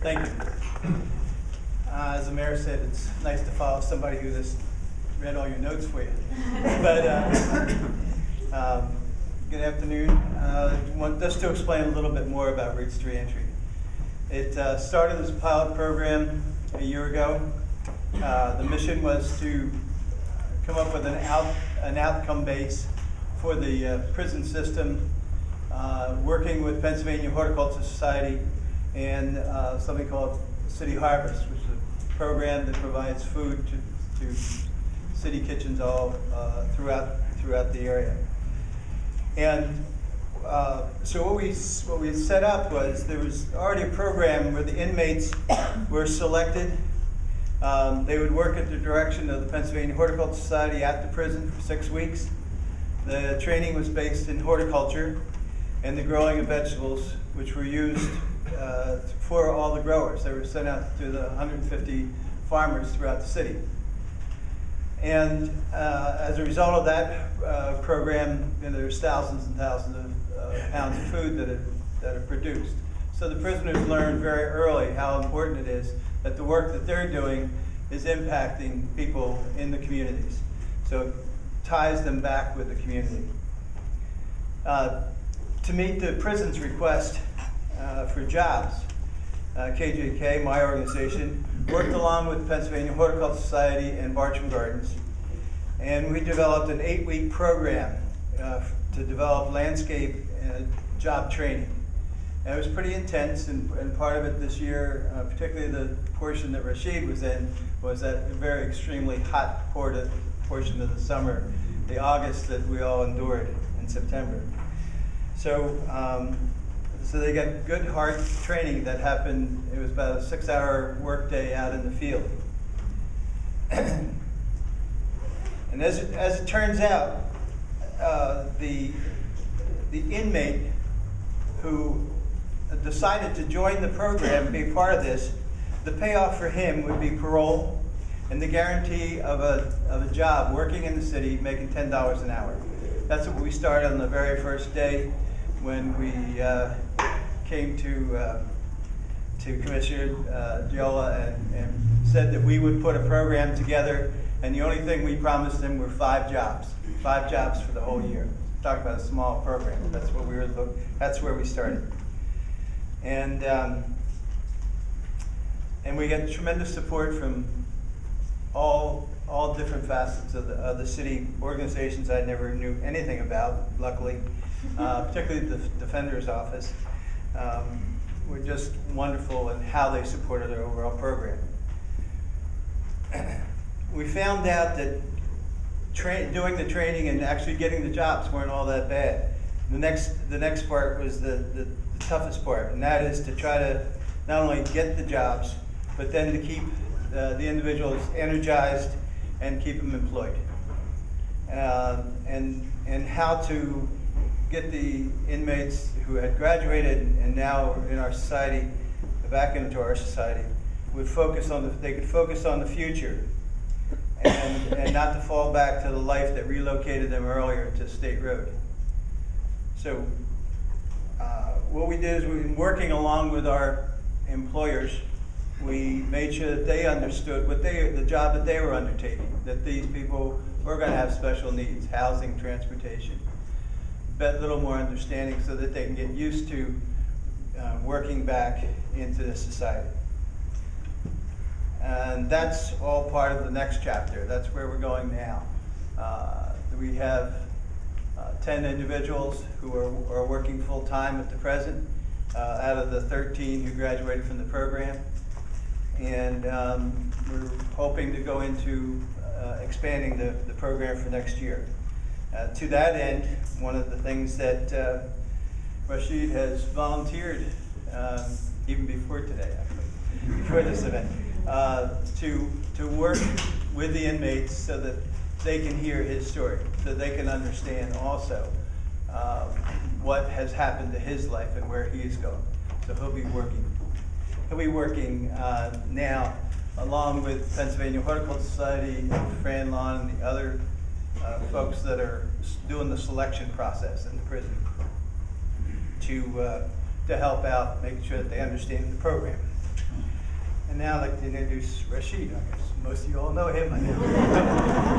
Thank you. As the mayor said, it's nice to follow somebody who just read all your notes for you. But good afternoon. Just to explain a little bit more about Roots to Reentry. It started as a pilot program a year ago. The mission was to come up with an outcome base for the prison system, working with Pennsylvania Horticultural Society and something called City Harvest, which is a program that provides food to city kitchens all throughout the area. And so what we set up was there was already a program where the inmates were selected. They would work at the direction of the Pennsylvania Horticultural Society at the prison for 6 weeks. The training was based in horticulture and the growing of vegetables, which were used for all the growers. They were sent out to the 150 farmers throughout the city. And as a result of that program, there's thousands and thousands of pounds of food that are produced. So the prisoners learned very early how important it is that the work that they're doing is impacting people in the communities. So it ties them back with the community. To meet the prison's request for jobs, KJK, my organization, worked along with Pennsylvania Horticultural Society and Bartram Gardens, and we developed an 8-week program to develop landscape job training. And it was pretty intense, and part of it this year, particularly the portion that Rashid was in, was that very extremely hot portion of the summer, the August that we all endured in September. So, so they got good hard training that happened. It was about a 6-hour workday out in the field. And as it turns out, the inmate who decided to join the program, be part of this, the payoff for him would be parole and the guarantee of a job working in the city, making $10 an hour. That's what we started on the very first day when we came to Commissioner Giola and said that we would put a program together, and the only thing we promised him were 5 jobs for the whole year. Talk about a small program. That's what we were. That's where we started, and we get tremendous support from all different facets of the city organizations I never knew anything about, luckily, particularly the Defender's Office. Were just wonderful in how they supported our overall program. We found out that doing the training and actually getting the jobs weren't all that bad. The next part was the toughest part, and that is to try to not only get the jobs, but then to keep the individuals energized and keep them employed. And how to get the inmates who had graduated and now were in our society, back into our society, would focus on they could focus on the future and not to fall back to the life that relocated them earlier to State Road. So what we did is we were working along with our employers. We made sure that they understood the job that they were undertaking, that these people were going to have special needs, housing, transportation, but a little more understanding so that they can get used to working back into the society. And that's all part of the next chapter. That's where we're going now. We have 10 individuals who are working full-time at the present, out of the 13 who graduated from the program. And we're hoping to go into expanding the program for next year. To that end, one of the things that Rashid has volunteered, even before today, actually, before this event, to work with the inmates so that they can hear his story, so they can understand also what has happened to his life and where he is going. So he'll be working now along with Pennsylvania Horticultural Society, Fran Lawn, and the other folks that are doing the selection process in the prison to help out, making sure that they understand the program. now I'd like to introduce Rashid. I guess most of you all know him by now.